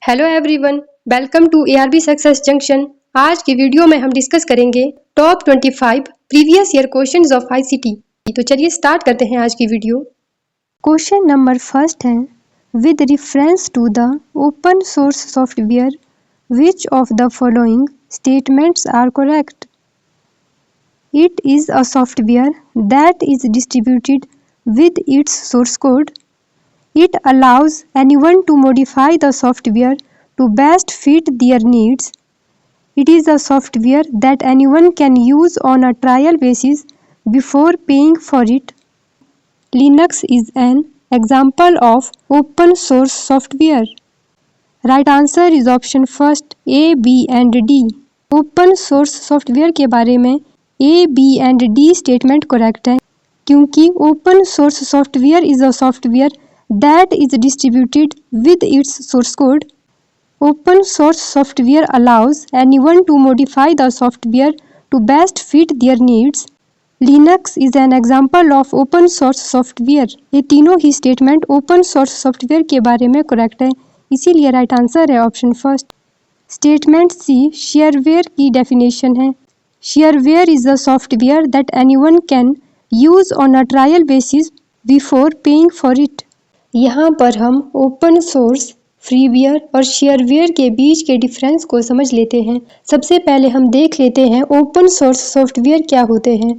Hello everyone, welcome to ARB success junction. आज की video में हम डिस्कस करेंगे top 25 previous year questions of ICT। तो चलिए स्टार्ट करते हैं आज की वीडियो। क्वेश्चन नंबर फर्स्ट है, with reference to the open source software which of the following statements are correct? It is a software that is distributed with its source code. It allows anyone to modify the software to best fit their needs. It is a software that anyone can use on a trial basis before paying for it. Linux is an example of open source software. Right answer is option first, A, B and D. Open source software के बारे में A, B and D statement correct है, क्योंकि open source software is a software that is distributed with its source code. Open source software allows anyone to modify the software to best fit their needs. Linux is an example of open source software. ये तीनों ही statement open source software के बारे में correct है, इसीलिए right answer है option first. Statement C shareware की definition है। Shareware is a software that anyone can use on a trial basis before paying for it. यहाँ पर हम ओपन सोर्स, फ्रीवेयर और शेयरवेयर के बीच के डिफरेंस को समझ लेते हैं। सबसे पहले हम देख लेते हैं ओपन सोर्स सॉफ्टवेयर क्या होते हैं।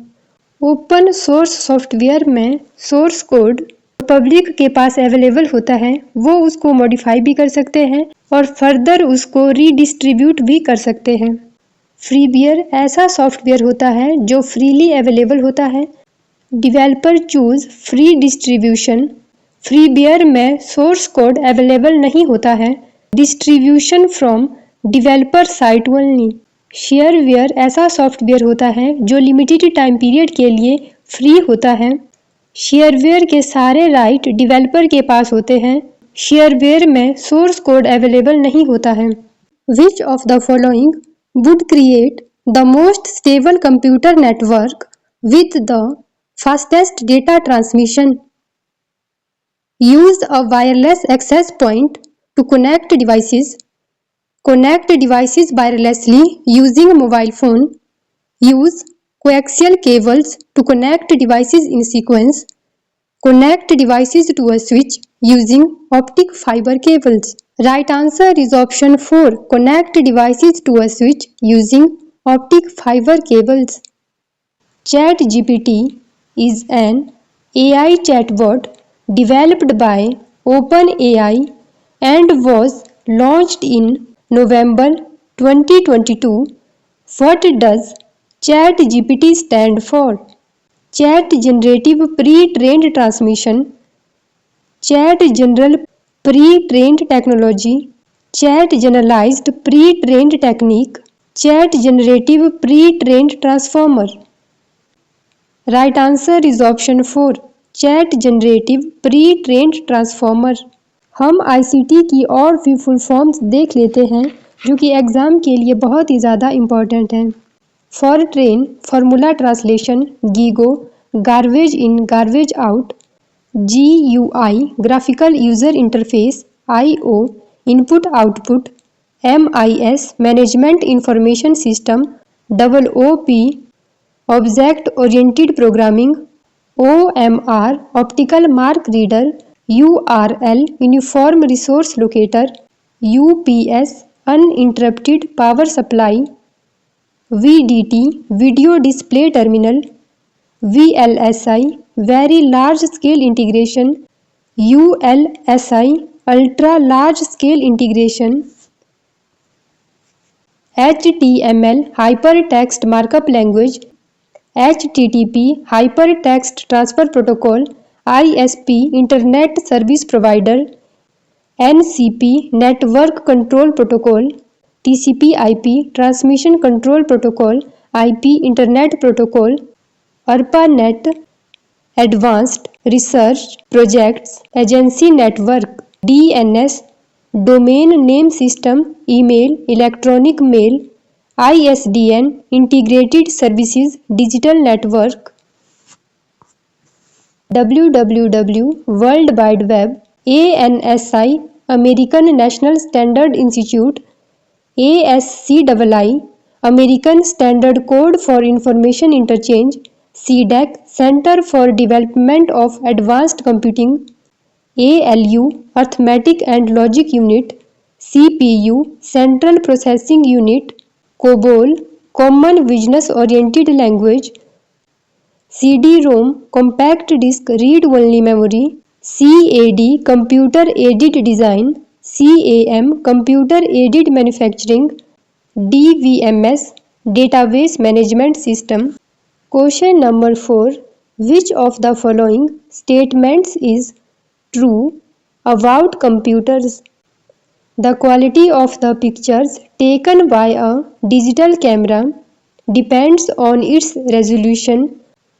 ओपन सोर्स सॉफ्टवेयर में सोर्स कोड पब्लिक के पास अवेलेबल होता है, वो उसको मॉडिफाई भी कर सकते हैं और फर्दर उसको रीडिस्ट्रीब्यूट भी कर सकते हैं। फ्रीवेयर ऐसा सॉफ्टवेयर होता है जो फ्रीली अवेलेबल होता है। Developer choose free distribution. Freeware में सोर्स कोड अवेलेबल नहीं होता है। Distribution from developer site only. Shareware ऐसा सॉफ्टवेयर होता है जो लिमिटेड टाइम पीरियड के लिए फ्री होता है। शेयरवेयर के सारे राइट डिवेलपर के पास होते हैं। शेयरवेयर में सोर्स कोड अवेलेबल नहीं होता है। Which of the following would create the most stable computer network with the fastest data transmission? Use a wireless access point to connect devices. Connect devices wirelessly using a mobile phone. Use coaxial cables to connect devices in sequence. Connect devices to a switch using optic fiber cables. Right answer is option 4. Connect devices to a switch using optic fiber cables. ChatGPT is an AI chatbot developed by OpenAI and was launched in November 2022. What does ChatGPT stand for? Chat Generative Pre-trained Transmission, Chat General Pre-trained Technology, Chat Generalized Pre-trained Technique, Chat Generative Pre-trained Transformer. Right answer is option 4. Chat generative pre trend transformer. हम ICT की और भी full forms देख लेते हैं जो कि exam के लिए बहुत ही ज़्यादा इम्पॉर्टेंट हैं। Fortran formula translation, GIGO garbage in garbage out, GUI graphical user interface, IO input output, MIS management information system, OOP object oriented programming, OMR optical mark reader, URL uniform resource locator, UPS uninterrupted power supply, VDT video display terminal, VLSI very large scale integration, ULSI ultra large scale integration, HTML hyper text markup language, HTTP hyper text transfer protocol, ISP internet service provider, NCP network control protocol, TCP/IP transmission control protocol, IP internet protocol, ARPANET advanced research projects agency network, DNS domain name system, email electronic mail, ISDN integrated services digital network, WWW world wide web, ANSI American National Standard Institute, ASCII, American Standard Code for Information Interchange, CDAC, Center for Development of Advanced Computing, ALU, Arithmetic and Logic Unit, CPU, Central Processing Unit, COBOL, Common Business Oriented Language, CD-ROM, Compact Disc Read-Only Memory, CAD, Computer Aided Design, CAM, Computer Aided Manufacturing, DVMS, Database Management System. Question number 4. Which of the following statements is true about computers? The quality of the pictures taken by a digital camera depends on its resolution,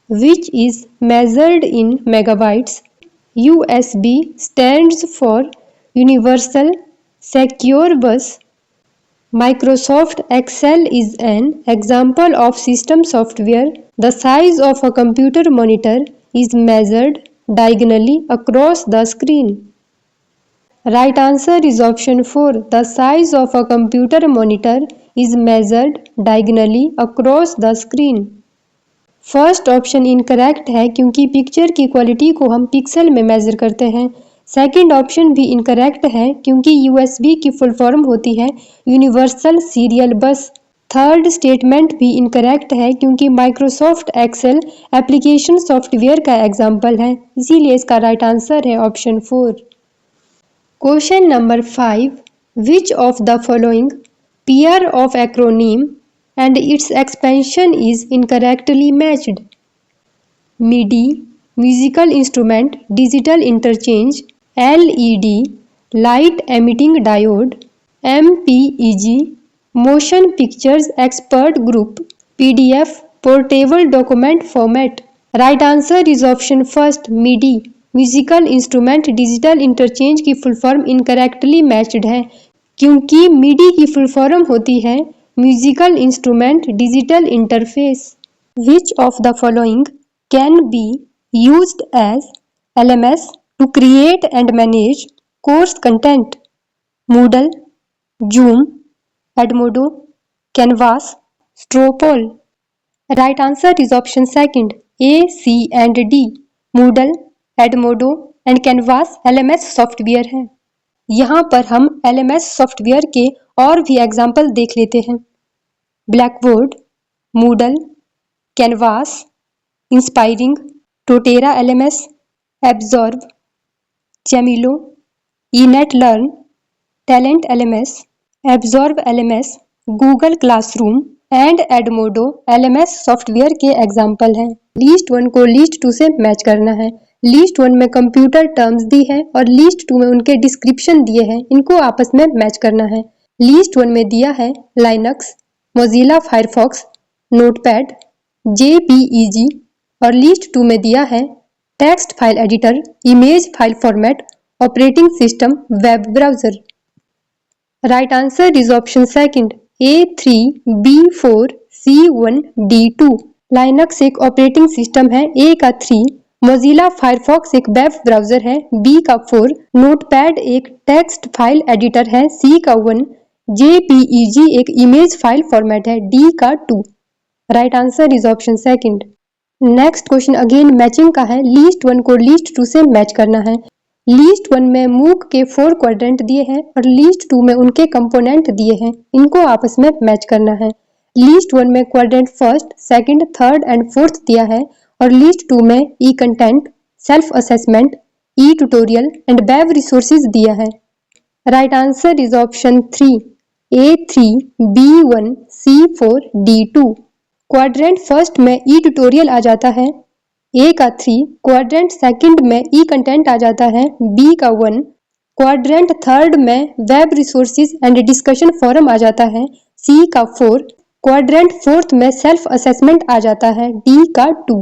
which is measured in megabytes. USB stands for Universal Secure Bus. Microsoft Excel is an example of system software. The size of a computer monitor is measured diagonally across the screen. Right answer is option 4. The size of a computer monitor is measured diagonally across the screen. First option incorrect है क्योंकि picture की quality को हम pixel में major करते हैं। Second option भी incorrect है क्योंकि यूएसबी की फुल फॉर्म होती है यूनिवर्सल सीरियल बस। थर्ड स्टेटमेंट भी इनकरेक्ट है क्योंकि माइक्रोसॉफ्ट एक्सेल एप्लीकेशन सॉफ्टवेयर का एग्जाम्पल है, इसीलिए इसका राइट आंसर है option 4। Question number 5. Which of the following pair of acronym and its expansion is incorrectly matched? MIDI, Musical Instrument Digital Interchange, LED, Light Emitting Diode, MPEG, Motion Pictures Expert Group, PDF, Portable Document Format. Right answer is option first, MIDI, Musical Instrument Digital Interchange की full form incorrectly matched है क्योंकि MIDI की full form होती है Musical Instrument Digital Interface. Which of the following can be used as LMS to create and manage course content? Moodle, Zoom, Edmodo, Canvas, Stropole. Right answer is option second, A, C and D. Moodle, Edmodo and Canvas LMS software है। यहाँ पर हम LMS software के और भी example देख लेते हैं। Blackboard, Moodle, Canvas, inspiring, Totara LMS, Absorb, Gemilo, eNet learn, Talent LMS, Absorb LMS, Google classroom and Edmodo LMS software के एग्जाम्पल हैं। लिस्ट 1 को लिस्ट 2 से मैच करना है। लिस्ट 1 में कंप्यूटर टर्म्स दी है और लिस्ट 2 में उनके डिस्क्रिप्शन दिए हैं, इनको आपस में मैच करना है। लिस्ट 1 में दिया है Linux, Mozilla Firefox, notepad, JPEG और लिस्ट 2 में दिया है text file editor, image file format, operating system, web browser. Right answer is option second, A3, B4, C1, D2। Linux एक ऑपरेटिंग सिस्टम है, A का 3, मोजिला फायरफॉक्स एक web browser है, B का 4, नोटपैड एक टेक्स्ट फाइल एडिटर है, C का 1, JPEG एक इमेज फाइल फॉर्मेट है, D का 2। Right answer is option second. Next question again matching का है। लिस्ट 1 को लिस्ट 2 से मैच करना है। लिस्ट 1 में मूक के 4 क्वाड्रेंट दिए हैं और लिस्ट 2 में उनके कंपोनेंट दिए हैं, इनको आपस में मैच करना है। लिस्ट 1 में quadrant first, second, third and fourth दिया है और लिस्ट 2 में e content, self assessment, e tutorial and web resources दिया है। Right answer is option 3, A3, B1, C4, D2। Quadrant first में ई ट्यूटोरियल आ जाता है, A का 3, क्वाड्रेंट सेकंड में ई कंटेंट आ जाता है, B का 1, क्वाड्रेंट थर्ड में web resources and discussion forum आ जाता है, C का 4, क्वाड्रेंट फोर्थ में सेल्फ असेसमेंट आ जाता है, D का 2।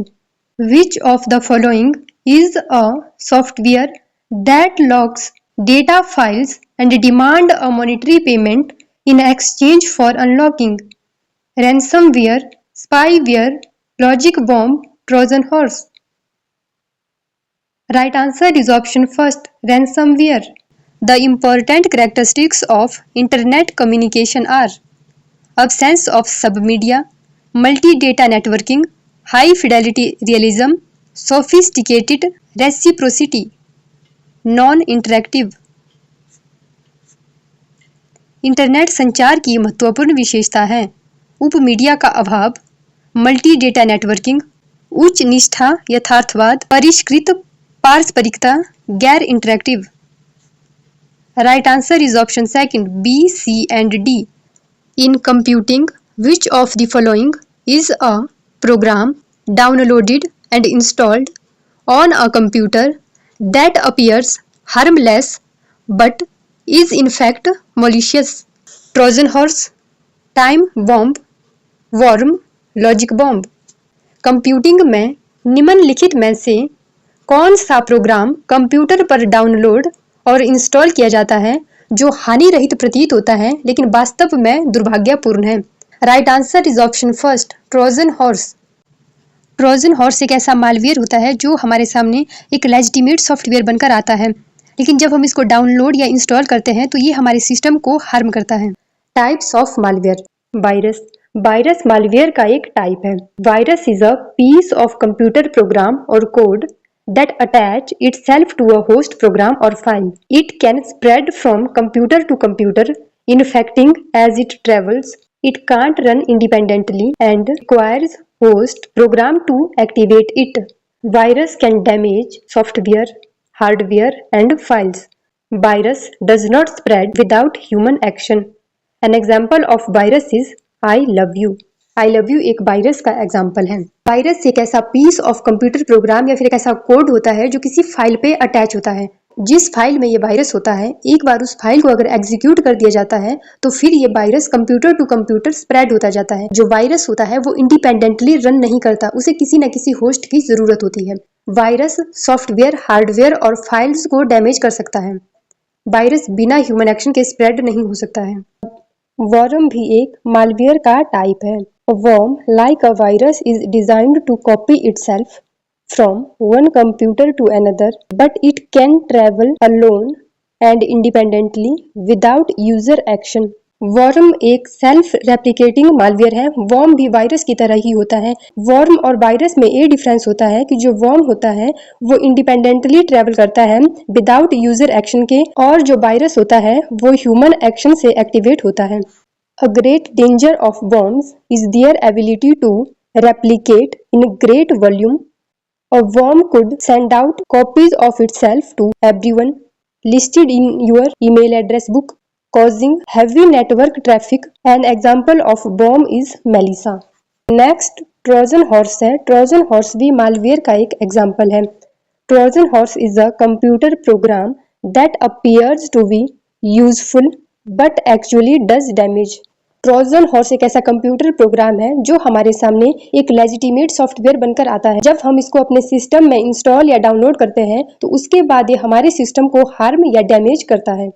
Which of the following is a software that logs data files and demand a monetary payment in exchange for unlocking? Ransomware, spyware, logic bomb, Trojan horse. Right answer is option first, ransomware. The important characteristics of internet communication are absence of submedia, multi-data networking, high fidelity realism, sophisticated reciprocity, non-interactive। Internet संचार की महत्वपूर्ण विशेषता है उपमीडिया का अभाव, multi data networking, उच्च निष्ठा यथार्थवाद, परिष्कृत पारस्परिकता, गैर interactive. Right answer is option second B, C and D. In computing, which of the following is a program downloaded and installed on a computer that appears harmless but is in fact malicious? Trojan horse, time bomb, worm, logic bomb। Computing में निम्नलिखित में से कौन सा program computer पर download और install किया जाता है जो हानि रहित प्रतीत होता है लेकिन वास्तव में दुर्भाग्यपूर्ण है? Right answer is option first Trojan horse. Trojan horse एक ऐसा मालवेयर होता है जो हमारे सामने एक लेजिटिमेट सॉफ्टवेयर बनकर आता है, लेकिन जब हम इसको डाउनलोड या इंस्टॉल करते हैं तो ये हमारे सिस्टम को हार्म करता है। Types of malware. Virus. Virus malware का एक टाइप है। Virus is a piece of computer program और code that attach itself to a host program or file. It can spread from computer to computer, infecting as it travels. It can't run independently and requires host program to activate it. Virus can damage software, hardware and files. Virus does not spread without human action. An example of virus is I love you. I love you एक virus का example है। Virus एक ऐसा piece of computer programme या फिर एक ऐसा code होता है जो किसी फाइल पे अटैच होता है। जिस फाइल में ये वायरस होता है, एक बार उस फाइल को अगर एग्जीक्यूट कर दिया जाता है तो फिर ये virus computer to computer spread होता जाता है। जो वायरस होता है वो इंडिपेंडेंटली रन नहीं करता, उसे किसी न किसी होस्ट की जरूरत होती है। वायरस सॉफ्टवेयर, हार्डवेयर और फाइल्स को डैमेज कर सकता है। वायरस बिना ह्यूमन एक्शन के स्प्रेड नहीं हो सकता है। वर्म भी एक मालवेयर का टाइप है। A worm, like a virus, is designed to copy itself from one computer to another, but it can travel alone and independently without user action. Worm एक सेल्फ रेप्लिकेटिंग मालवेयर है। Worm भी virus की तरह ही होता है। Worm और virus में ये डिफरेंस होता है कि जो वर्म होता है वो इंडिपेंडेंटली ट्रेवल करता है विदाउट यूजर एक्शन के, और जो वायरस होता है वो ह्यूमन एक्शन से एक्टिवेट होता है। A great danger of worms is their ability to replicate in great volume. A worm could send out copies of itself to everyone listed in your email address book, causing heavy network traffic. An example of worm is Melissa. Next, Trojan horse है। Trojan horse भी malware का एक example है। Trojan horse is a computer program that appears to be useful but actually does damage. Trojan horse एक ऐसा computer program है जो हमारे सामने एक लेजिटिमेट सॉफ्टवेयर बनकर आता है। जब हम इसको अपने सिस्टम में इंस्टॉल या डाउनलोड करते हैं तो उसके बाद ये हमारे सिस्टम को हार्म या डैमेज करता है।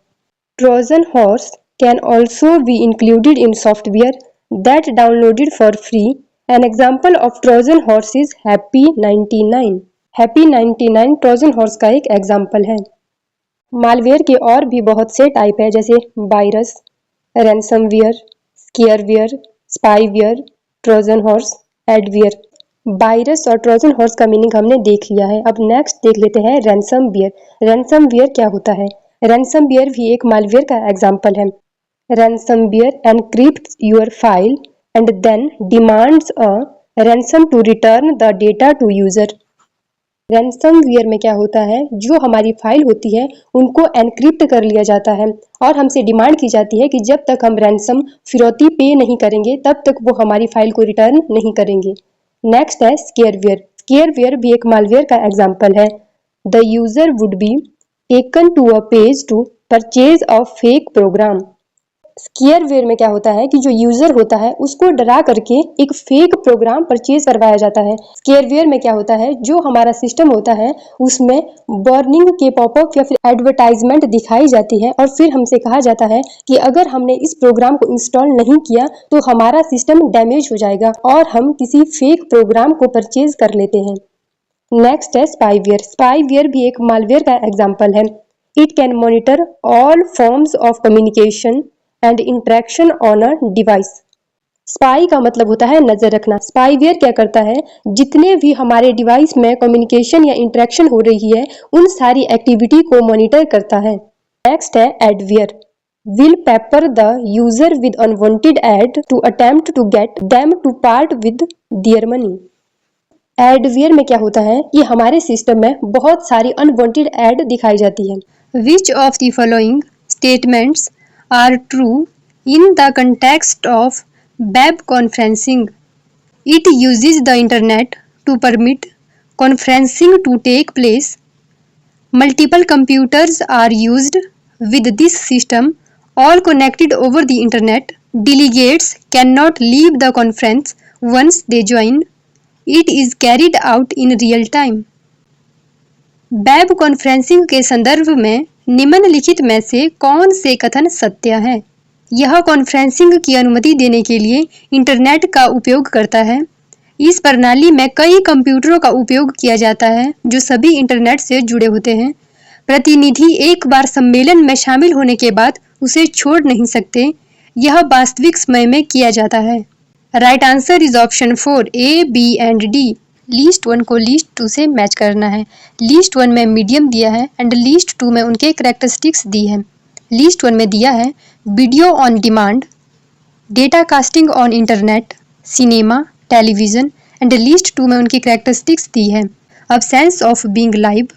Trojan horse can also be included in software that downloaded for free. An example of Trojan horse is happy 99। Happy 99 Trojan horse का एक एग्जाम्पल है। मालवेयर के और भी बहुत से टाइप है, जैसे virus, ransomware, scareware, spyware, Trojan horse, adware. Virus और ट्रोजन हॉर्स का मीनिंग हमने देख लिया है। अब नेक्स्ट देख लेते हैं रैंसमवेयर। रैंसमवेयर क्या होता है? रैंसमवेयर भी एक मालवेयर का एग्जाम्पल है। Ransomware encrypts your file and then demands a ransom to return the data to user. Ransomware में क्या होता है, जो हमारी फाइल होती है उनको एनक्रिप्ट कर लिया जाता है और हमसे डिमांड की जाती है कि जब तक हम रैंसम फिरौती पे नहीं करेंगे तब तक वो हमारी फाइल को रिटर्न नहीं करेंगे। नेक्स्ट है स्केयरवेयर। स्केयरवेयर भी एक मालवेयर का एग्जाम्पल है। The user would be taken to a page to purchase a fake program. Scareware में क्या होता है कि जो यूजर होता है उसको डरा करके एक फेक प्रोग्राम परचेज करवाया जाता है। स्केयरवेयर में क्या होता है, जो हमारा सिस्टम होता है उसमें वार्निंग के पॉपअप या फिर एडवर्टाइजमेंट दिखाई जाती है और फिर हमसे कहा जाता है कि अगर हमने इस प्रोग्राम को इंस्टॉल नहीं किया तो हमारा सिस्टम डैमेज हो जाएगा, और हम किसी फेक प्रोग्राम को परचेज कर लेते हैं। नेक्स्ट है स्पाईवेयर। स्पाईवेयर भी एक मालवेयर का एग्जाम्पल है। It can monitor all forms of communication and interaction on a device. Spy का मतलब होता है नजर रखना। स्पाईवेयर क्या करता है, जितने भी हमारे डिवाइस में कम्युनिकेशन या इंटरेक्शन हो रही है उन सारी एक्टिविटी को मॉनिटर करता है। नेक्स्ट है adware. Will pepper the user with unwanted ad to attempt to get them to part with their money. Adware में क्या होता है कि हमारे सिस्टम में बहुत सारी अनवांटेड एड दिखाई जाती है। Which of the following statements are true in the context of web conferencing? It uses the internet to permit conferencing to take place. Multiple computers are used with this system, all connected over the internet. Delegates cannot leave the conference once they join. It is carried out in real time. Web conferencing के संदर्भ में निम्नलिखित में से कौन से कथन सत्य है? यह कॉन्फ्रेंसिंग की अनुमति देने के लिए इंटरनेट का उपयोग करता है। इस प्रणाली में कई कंप्यूटरों का उपयोग किया जाता है जो सभी इंटरनेट से जुड़े होते हैं। प्रतिनिधि एक बार सम्मेलन में शामिल होने के बाद उसे छोड़ नहीं सकते। यह वास्तविक समय में किया जाता है। Right answer is option 4, A, B and D। List 1 को लिस्ट 2 से मैच करना है। लिस्ट 1 में मीडियम दिया है एंड लिस्ट 2 में उनके कैरेक्टरिस्टिक्स दी है। लिस्ट 1 में दिया है video on demand, data casting on internet, cinema, television and list 2 में उनकी कैरेक्टरिस्टिक्स दी है। Absence of being live,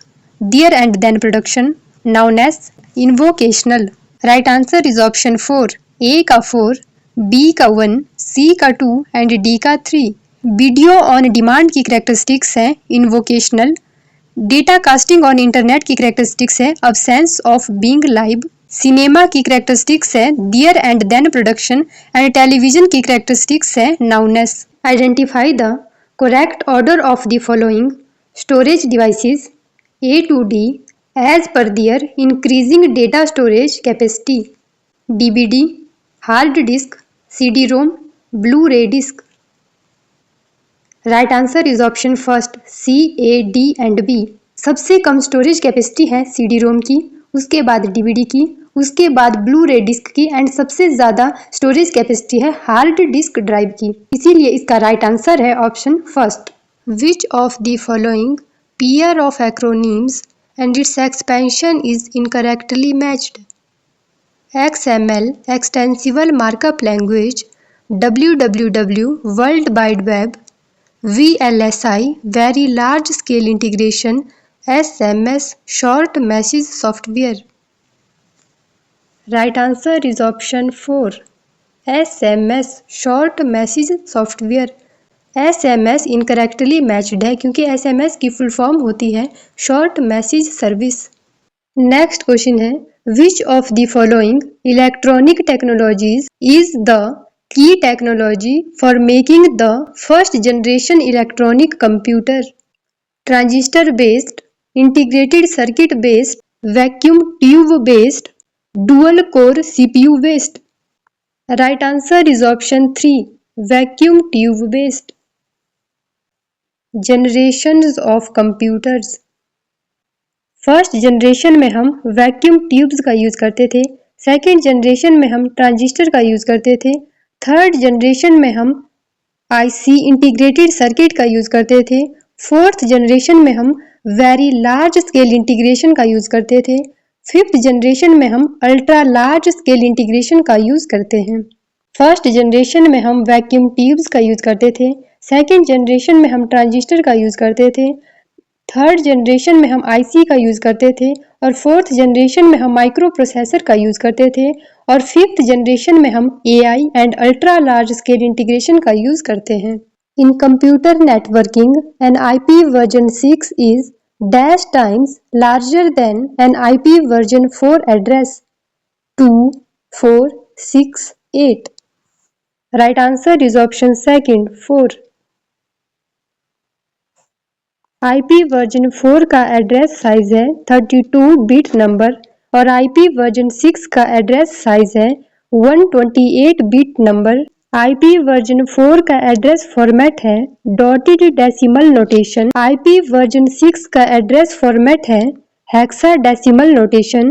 there and then production, nowness, invocational. Right answer is option 4, A का 4, B का 1, C का 2 एंड D का 3। Video on demand की characteristics है invocational, data casting on internet की कैरेक्टरिस्टिक्स है absence of being live, cinema की characteristics है there and then production and television की कैरेक्टरिस्टिक्स है nowness. Identify the correct order of the following storage devices A to D as per their increasing data storage capacity. DVD, hard disk, CD-ROM, Blu-ray disc. Right answer is option first, C, A, D and B. सबसे कम storage capacity है CD-ROM की, उसके बाद DVD की, उसके बाद Blu-ray disc की and सबसे ज़्यादा स्टोरेज कैपेसिटी है हार्ड डिस्क ड्राइव की। इसीलिए इसका राइट आंसर है option first. Which of the following pair of acronyms and its expansion is incorrectly matched? XML Extensible Markup Language, WWW World Wide Web, VLSI Very Large Scale Integration, SMS Short Message Software. Right answer is option 4, SMS Short Message Software। SMS incorrectly matched है क्योंकि SMS की full form होती है short message service. Next question है which of the following electronic technologies is the key technology for making the first generation electronic computer? Transistor based, integrated circuit based, vacuum tube based, dual core CPU based. Right answer is option 3, vacuum tube based. Generations of computers. First generation में हम vacuum tubes का use करते थे, second generation में हम transistor का use करते थे, थर्ड जनरेशन में हम IC इंटीग्रेटेड सर्किट का यूज करते थे, फोर्थ जनरेशन में हम वेरी लार्ज स्केल इंटीग्रेशन का यूज करते थे, फिफ्थ जनरेशन में हम अल्ट्रा लार्ज स्केल इंटीग्रेशन का यूज करते हैं। फर्स्ट जनरेशन में हम वैक्यूम ट्यूब्स का यूज करते थे, सेकेंड जनरेशन में हम ट्रांजिस्टर का यूज करते थे, थर्ड जनरेशन में हम IC का यूज करते थे और फोर्थ जनरेशन में हम माइक्रो प्रोसेसर का यूज करते थे और फिफ्थ जनरेशन में हम AI and ultra large scale integration का यूज करते हैं। In computer networking an IP version 6 is dash times larger than an IP version 4 address 2, 4, 6, 8। Right answer is option second 4। IP version 4 का address size है 32 bit number और IP version 6 का address size है 128 bit number. IP version 4 का address format है dotted decimal notation. IP version 6 का address format है hexadecimal notation.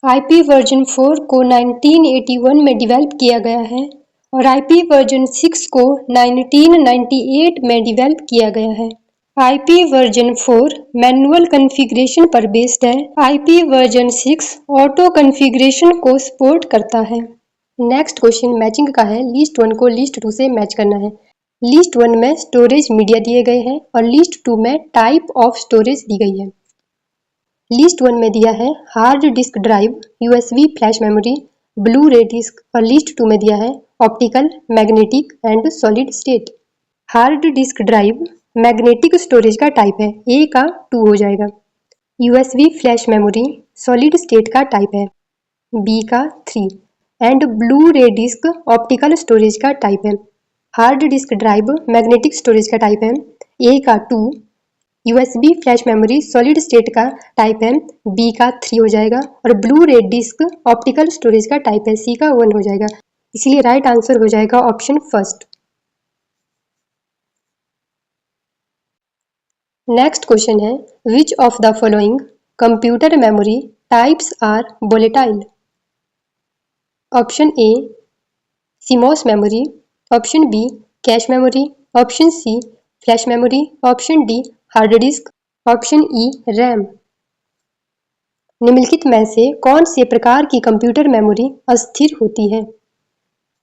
IP version 4 को 1981 में डेवलप किया गया है और आईपी वर्जन 6 को 1998 में डेवलप किया गया है। आईपी वर्जन 4 मैनुअल कॉन्फ़िगरेशन पर बेस्ड है। आईपी वर्जन 6 ऑटो कॉन्फ़िगरेशन को सपोर्ट करता है। नेक्स्ट क्वेश्चन मैचिंग का है। लिस्ट 1 को लिस्ट 2 से मैच करना है। लिस्ट 1 में स्टोरेज मीडिया दिए गए हैं और लिस्ट 2 में टाइप ऑफ स्टोरेज दी गई है। लिस्ट 1 में दिया है hard disk drive, USB flash memory, blue रे डिस्क और लिस्ट 2 में दिया है optical, magnetic and solid state. Hard disk drive magnetic storage का टाइप है, ए का 2 हो जाएगा। USB flash memory solid state का टाइप है, बी का 3 एंड ब्लू रे डिस्क ऑप्टिकल स्टोरेज का टाइप है। Hard disk drive magnetic storage का टाइप है, ए का 2, USB flash memory solid state का टाइप है, बी का 3 हो जाएगा और ब्लू रे डिस्क ऑप्टिकल स्टोरेज का टाइप है, सी का 1 हो जाएगा। इसीलिए राइट आंसर हो जाएगा ऑप्शन फर्स्ट। नेक्स्ट क्वेश्चन है which of the following computer memory types are volatile. Option A CMOS memory, option B cache memory, option C flash memory, option D hard disk, option E RAM. निम्नलिखित में से कौन से प्रकार की computer memory अस्थिर होती है?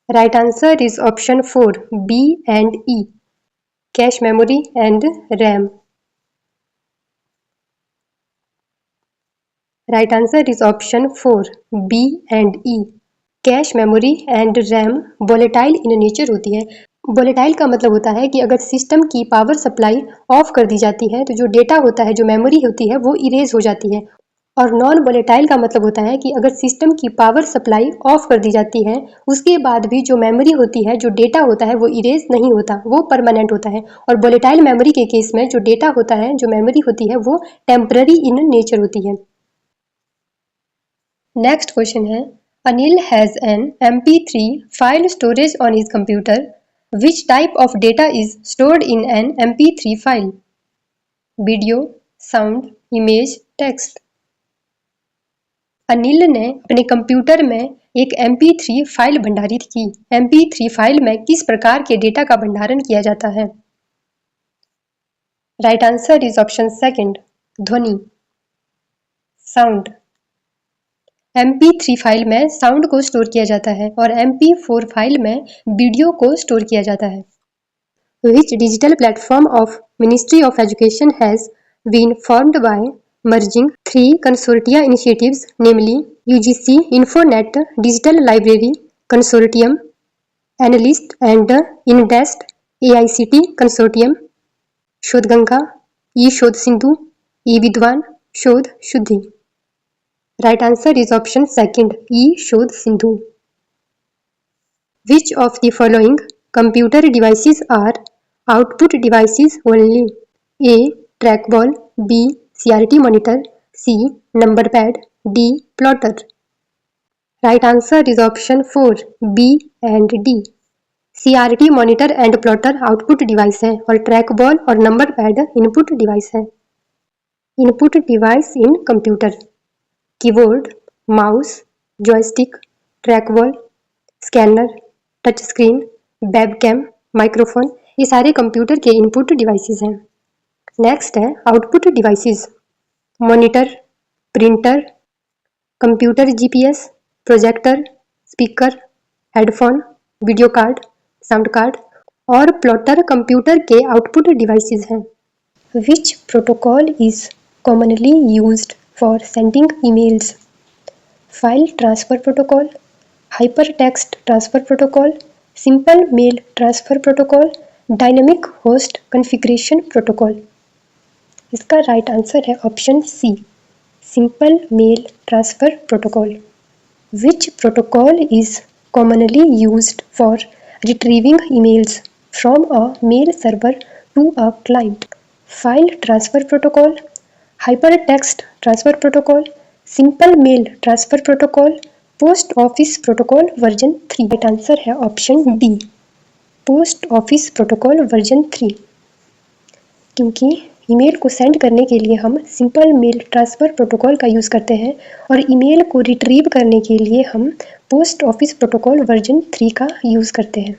Right answer is option 4 B and E, cache memory and RAM. Right answer is option 4 B and E, cache memory and RAM volatile in nature होती है। वोलेटाइल का मतलब होता है कि अगर सिस्टम की पावर सप्लाई ऑफ कर दी जाती है तो जो डेटा होता है, जो मेमोरी होती है वो इरेज हो जाती है। और नॉन वोलेटाइल का मतलब होता है कि अगर सिस्टम की पावर सप्लाई ऑफ कर दी जाती है उसके बाद भी जो मेमोरी होती है, जो डेटा होता है वो इरेज नहीं होता, वो परमानेंट होता है। और वोलेटाइल मेमोरी के केस में जो डेटा होता है, जो मेमोरी होती है वो टेम्पररी इन नेचर होती है। नेक्स्ट क्वेश्चन है Anil has an MP3 file storage on his computer, which type of data is stored in an MP3 file? Video, sound, image, text. Anil ने अपने कंप्यूटर में एक MP3 फाइल भंडारित की। MP3 फाइल में किस प्रकार के डेटा का भंडारण किया जाता है? Right answer is option second ध्वनि, साउंड। MP3 फाइल में साउंड को स्टोर किया जाता है और MP4 फाइल में वीडियो को स्टोर किया जाता है। Which digital platform of Ministry of Education has been formed by merging 3 consortia initiatives, namely UGC InfoNet Digital Library Consortium, Analyst and Indest AICT Consortium? Shodhganga, शोध सिंधु, विद्वान, शोध शुद्धि। Right answer is option second शोध Sindhu. Which of the following computer devices are output devices only? A. Trackball, B. CRT monitor, C. Number pad, D. Plotter. Right answer is option 4 B and D. CRT monitor and plotter output device है और trackball और number pad input device है। Input device in computer keyboard, mouse, joystick, trackball, scanner, touch screen, webcam, microphone, ये सारे computer के input devices हैं। Next है output devices, monitor, printer, computer GPS, projector, speaker, headphone, video card, sound card और plotter computer के output devices हैं। विच protocol is commonly used for sending emails? File transfer protocol, hypertext transfer protocol, simple mail transfer protocol, dynamic host configuration protocol। इसका right answer है option C simple mail transfer protocol. Which protocol is commonly used for retrieving emails from a mail server to a client? File transfer protocol, hypertext transfer protocol, simple mail transfer protocol, post office protocol version 3। Right answer है option D post office protocol version 3, क्योंकि email को send करने के लिए हम simple mail transfer protocol का use करते हैं और ईमेल को रिट्रीव करने के लिए हम पोस्ट ऑफिस प्रोटोकॉल वर्जन 3 का यूज़ करते हैं।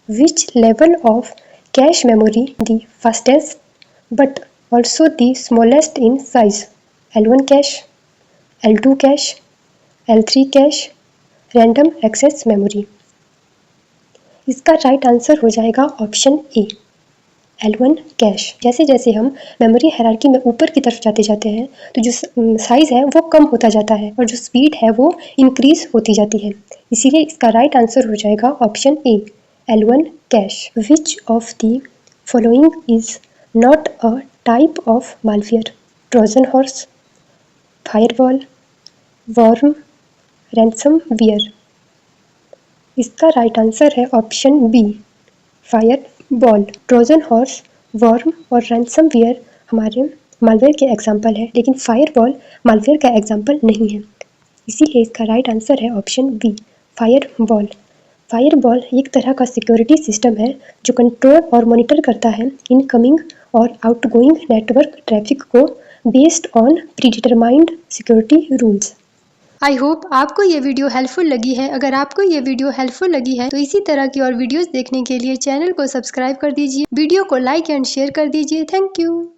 Which level of cache memory the fastest but also the smallest in size? L1 cache, L2 cache, L3 cache, random access memory. इसका राइट आंसर हो जाएगा ऑप्शन ए, L1 कैश। जैसे जैसे हम memory hierarchy में ऊपर की तरफ जाते जाते हैं तो जो साइज़ है वो कम होता जाता है और जो स्पीड है वो इंक्रीज होती जाती है। इसीलिए इसका राइट आंसर हो जाएगा option A, L1 cache. Which of the following is not a type of malware? Trojan horse, firewall, worm, ransomware. इसका राइट आंसर है option B, firewall. Trojan horse, worm और रैंसमवेयर हमारे मालवेयर के example है, लेकिन firewall malware का example नहीं है। इसीलिए इसका राइट आंसर है ऑप्शन बी, फायरवॉल। फायरवॉल एक तरह का सिक्योरिटी सिस्टम है जो कंट्रोल और मॉनिटर करता है इनकमिंग और आउटगोइंग नेटवर्क ट्रैफिक को based on predetermined security rules. I hope आपको ये वीडियो हेल्पफुल लगी है। अगर आपको ये वीडियो हेल्पफुल लगी है तो इसी तरह की और वीडियोस देखने के लिए चैनल को सब्सक्राइब कर दीजिए, वीडियो को लाइक एंड शेयर कर दीजिए। Thank you.